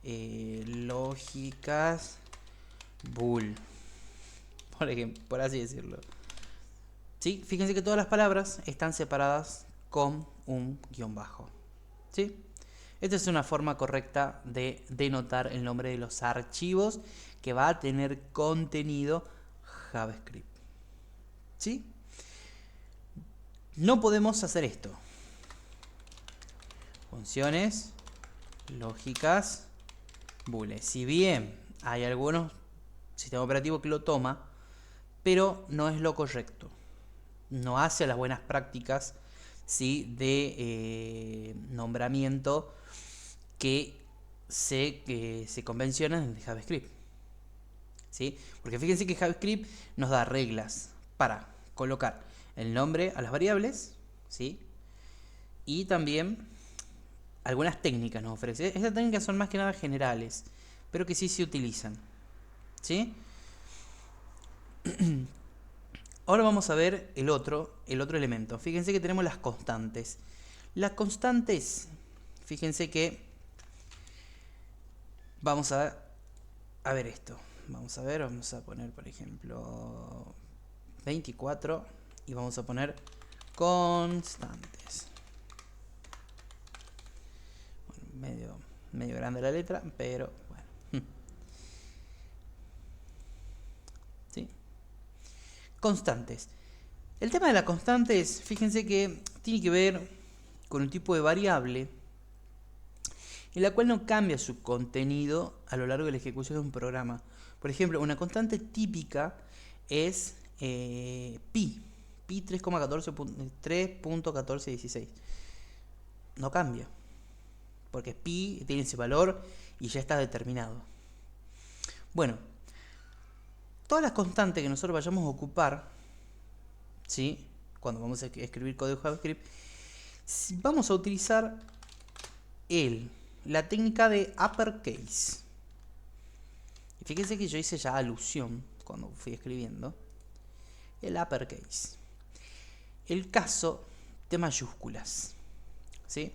lógicas bool, por ejemplo, por así decirlo. ¿Sí? Fíjense que todas las palabras están separadas con un guión bajo. ¿Sí? Esta es una forma correcta de denotar el nombre de los archivos que va a tener contenido JavaScript. ¿Sí? No podemos hacer esto. Funciones lógicas boolean. Si bien hay algunos sistemas operativos que lo toma, pero no es lo correcto. No hace las buenas prácticas, ¿sí?, de nombramiento que se convencionan en JavaScript. ¿Sí? Porque fíjense que JavaScript nos da reglas para colocar el nombre a las variables, ¿sí?, y también algunas técnicas nos ofrece. Estas técnicas son más que nada generales, pero que sí se utilizan. ¿Sí? Ahora vamos a ver el otro elemento. Fíjense que tenemos las constantes. Las constantes, fíjense que vamos a ver esto. Vamos a poner, por ejemplo, 24 y vamos a poner constantes. Bueno, medio grande la letra, pero bueno. ¿Sí? Constantes. El tema de las constantes, fíjense que tiene que ver con un tipo de variable en la cual no cambia su contenido a lo largo de la ejecución de un programa. Por ejemplo, una constante típica es pi. Pi 3,1416. No cambia, porque pi tiene ese valor y ya está determinado. Bueno, todas las constantes que nosotros vayamos a ocupar, ¿sí?, cuando vamos a escribir código JavaScript, vamos a utilizar la técnica de uppercase. Y fíjense que yo hice ya alusión cuando fui escribiendo el uppercase. El caso de mayúsculas, ¿sí?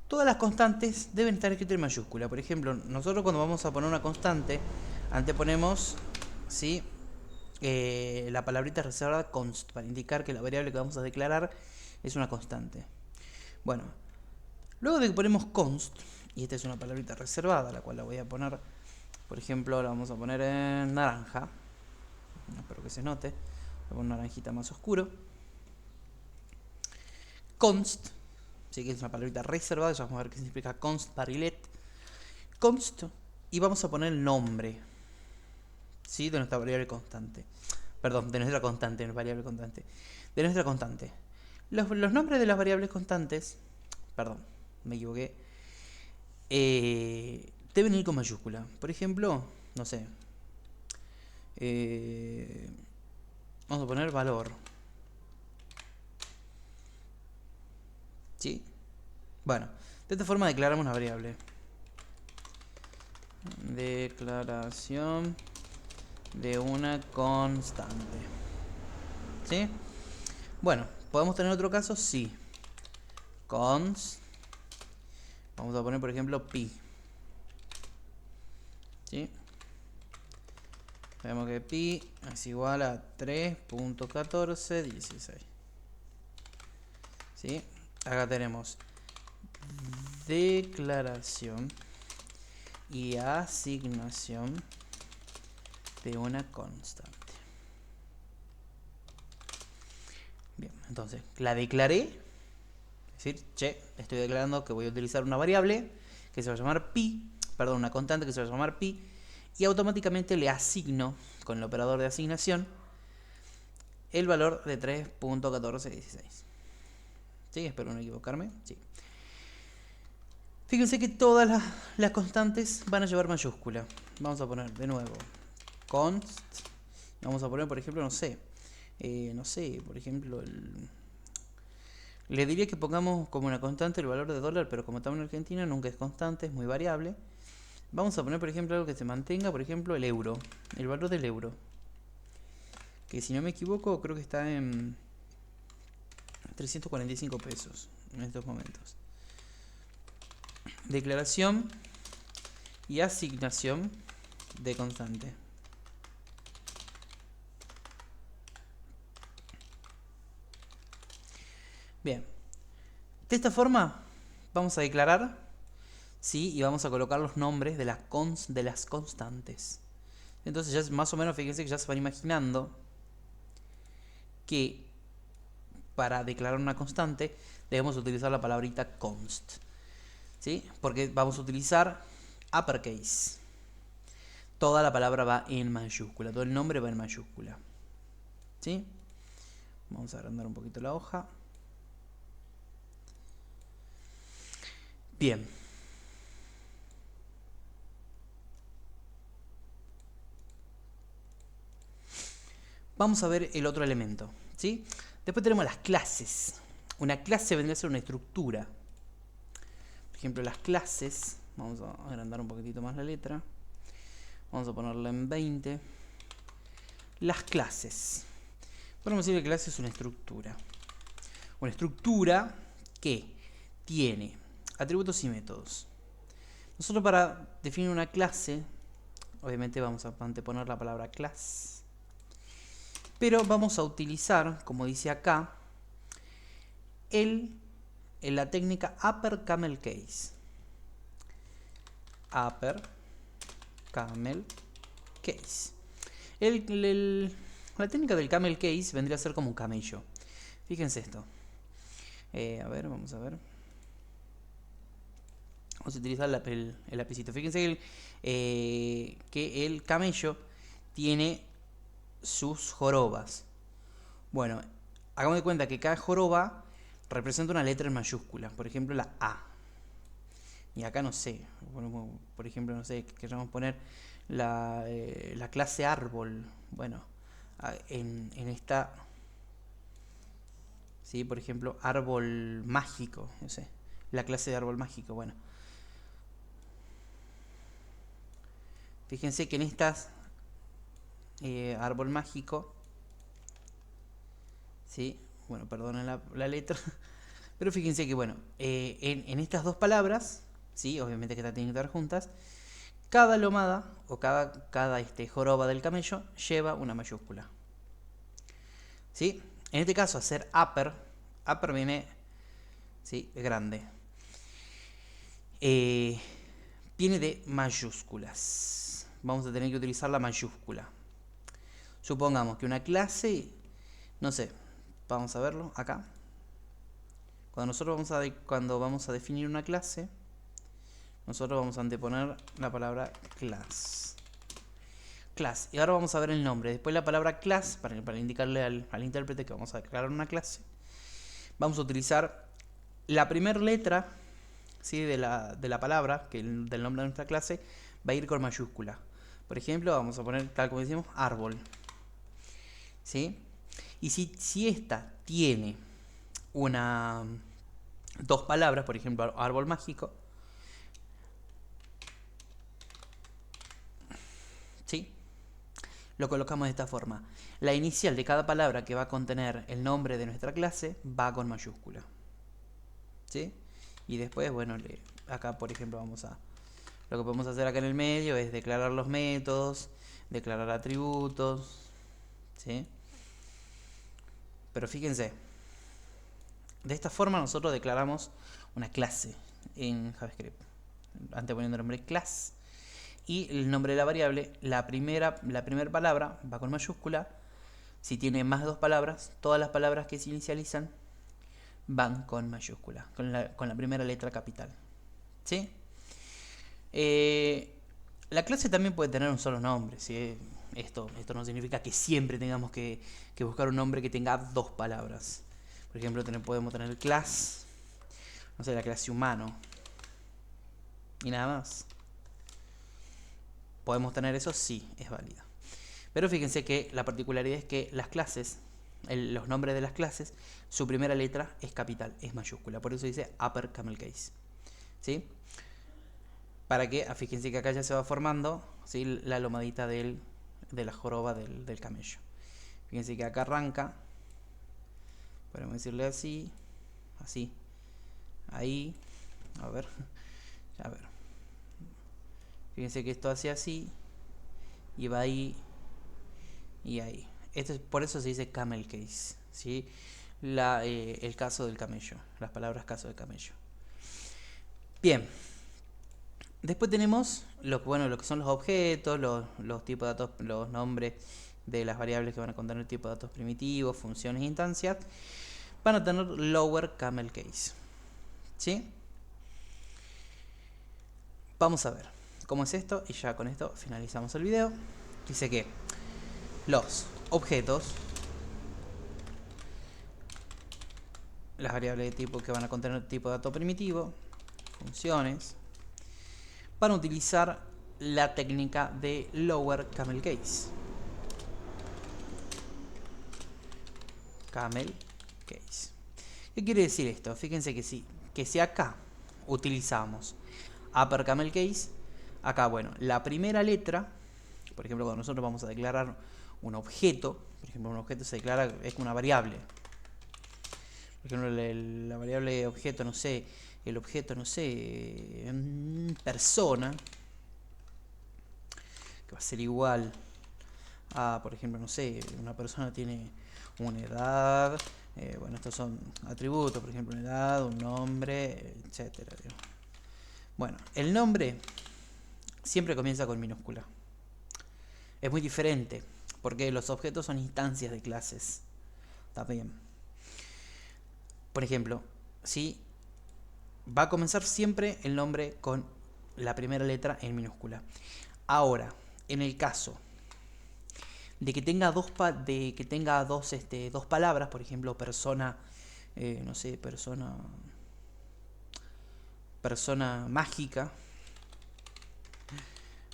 Todas las constantes deben estar escritas en mayúscula. Por ejemplo, nosotros cuando vamos a poner una constante, anteponemos, ¿sí?, la palabrita reservada const para indicar que la variable que vamos a declarar es una constante. Bueno, luego de que ponemos const, y esta es una palabrita reservada, la cual la voy a poner, por ejemplo, la vamos a poner en naranja. Espero que se note. Voy a poner una naranjita más oscuro. Const, ¿sí?, que es una palabrita reservada, ya vamos a ver qué significa const barrilet. Const, y vamos a poner el nombre, ¿sí?, de nuestra variable constante. Perdón, de nuestra constante, no variable constante. De nuestra constante. Los nombres de las variables constantes, perdón, me equivoqué, deben ir con mayúscula. Por ejemplo, no sé, vamos a poner valor. ¿Sí? Bueno, de esta forma declaramos una variable. Declaración de una constante. ¿Sí? Bueno, ¿podemos tener otro caso? Sí. Const. Vamos a poner, por ejemplo, pi. ¿Sí? Vemos que pi es igual a 3.1416. ¿Sí? Acá tenemos declaración y asignación de una constante. Bien, entonces la declaré, es decir, estoy declarando que voy a utilizar una variable que se va a llamar pi, perdón, una constante que se va a llamar pi, y automáticamente le asigno con el operador de asignación el valor de 3.1416. ¿Sí? Espero no equivocarme. Sí. Fíjense que todas las constantes van a llevar mayúscula. Vamos a poner de nuevo const. Vamos a poner, por ejemplo, no sé, por ejemplo, le diría que pongamos como una constante el valor de dólar, pero como estamos en Argentina nunca es constante, es muy variable. Vamos a poner, por ejemplo, algo que se mantenga, por ejemplo, el euro, el valor del euro, que si no me equivoco creo que está en 345 pesos en estos momentos. Declaración y asignación de constante. Bien, de esta forma vamos a declarar, ¿sí? Y vamos a colocar los nombres de las constantes. Entonces ya más o menos, fíjense que ya se van imaginando que para declarar una constante debemos utilizar la palabrita const, ¿sí? Porque vamos a utilizar uppercase. Toda la palabra va en mayúscula, todo el nombre va en mayúscula, ¿sí? Vamos a agrandar un poquito la hoja. Bien. Vamos a ver el otro elemento, ¿sí? Después tenemos las clases. Una clase vendría a ser una estructura. Por ejemplo, las clases, vamos a agrandar un poquitito más la letra. Vamos a ponerla en 20. Las clases. Podemos decir que clase es una estructura. Una estructura que tiene atributos y métodos. Nosotros para definir una clase, obviamente vamos a anteponer la palabra class. Pero vamos a utilizar, como dice acá, en la técnica upper camel case. Upper camel case. La técnica del camel case vendría a ser como un camello. Fíjense esto. A ver, vamos a ver. Vamos a utilizar el lapicito. Fíjense que el camello tiene sus jorobas. Bueno, hagamos de cuenta que cada joroba representa una letra en mayúscula. Por ejemplo, la A. Y acá no sé. Por ejemplo, no sé, queremos poner la clase árbol. Bueno, en esta... ¿Sí? Por ejemplo, árbol mágico. No sé. La clase de árbol mágico. Bueno. Fíjense que en estas... árbol mágico... ¿Sí? Bueno, perdonen la letra. Pero fíjense que, bueno, en estas dos palabras, ¿sí? Obviamente que tienen que estar juntas, cada lomada o cada joroba del camello lleva una mayúscula. ¿Sí? En este caso, hacer upper viene, ¿sí? Grande. Viene de mayúsculas. Vamos a tener que utilizar la mayúscula. Supongamos que una clase, no sé, vamos a verlo acá. Cuando vamos a definir una clase, nosotros vamos a anteponer la palabra class. Class. Y ahora vamos a ver el nombre. Después la palabra class, para indicarle al intérprete que vamos a declarar una clase, vamos a utilizar la primera letra, ¿sí? de la palabra, del nombre de nuestra clase, va a ir con mayúscula. Por ejemplo, vamos a poner, tal como decimos, árbol. ¿Sí? Y si esta tiene dos palabras, por ejemplo, árbol mágico, ¿sí? Lo colocamos de esta forma. La inicial de cada palabra que va a contener el nombre de nuestra clase va con mayúscula. ¿Sí? Y después, bueno, acá por ejemplo lo que podemos hacer acá en el medio es declarar los métodos, declarar atributos, ¿sí? Pero fíjense, de esta forma nosotros declaramos una clase en JavaScript, anteponiendo el nombre class y el nombre de la variable. La primera palabra va con mayúscula. Si tiene más de dos palabras, todas las palabras que se inicializan van con mayúscula, con la primera letra capital. ¿Sí? La clase también puede tener un solo nombre, ¿sí? Esto no significa que siempre tengamos que buscar un nombre que tenga dos palabras. Por ejemplo, podemos tener class, no sé, la clase humano, y nada más. ¿Podemos tener eso? Sí, es válido. Pero fíjense que la particularidad es que las clases, los nombres de las clases, su primera letra es capital, es mayúscula. Por eso dice upper camel case. ¿Sí? Para que, fíjense que acá ya se va formando, ¿sí? La lomadita de la joroba del camello. Fíjense que acá arranca, podemos decirle así, ahí, a ver. Fíjense que esto hace así y va ahí y ahí. Por eso se dice camel case, ¿sí? El caso del camello, las palabras caso del camello. Bien, después tenemos lo que son los objetos, los tipos de datos, los nombres de las variables que van a contener tipo de datos primitivos, funciones e instancias. Van a tener lower camel case, ¿sí? Vamos a ver cómo es esto y ya con esto finalizamos el video. Dice que los objetos, las variables de tipo que van a contener tipo de dato primitivo, funciones, van a utilizar la técnica de lower camel case. Camel case. ¿Qué quiere decir esto? Fíjense que si acá utilizamos upper camel case, acá, bueno, la primera letra, por ejemplo, cuando nosotros vamos a declarar un objeto, por ejemplo, un objeto se declara, es una variable. Por ejemplo, la variable objeto, no sé, el objeto, no sé, persona, que va a ser igual a, por ejemplo, no sé, una persona tiene una edad, bueno, estos son atributos, por ejemplo, una edad, un nombre, etcétera. Bueno, el nombre siempre comienza con minúscula. Es muy diferente, porque los objetos son instancias de clases. Está bien. Por ejemplo, si va a comenzar siempre el nombre con la primera letra en minúscula. Ahora, en el caso de que tenga dos palabras, por ejemplo, persona, no sé, persona mágica.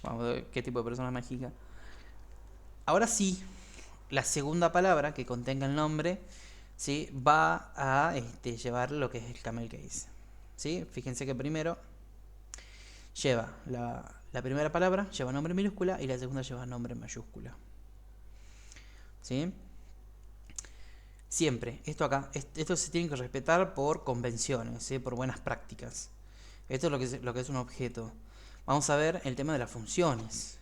Vamos a ver qué tipo de persona mágica. Ahora sí, la segunda palabra que contenga el nombre, ¿sí?, va a llevar lo que es el camel case. ¿Sí? Fíjense que primero lleva la primera palabra, lleva nombre en minúscula, y la segunda lleva nombre en mayúscula. ¿Sí? Siempre, esto se tiene que respetar por convenciones, ¿sí?, por buenas prácticas. Esto es lo que es un objeto. Vamos a ver el tema de las funciones.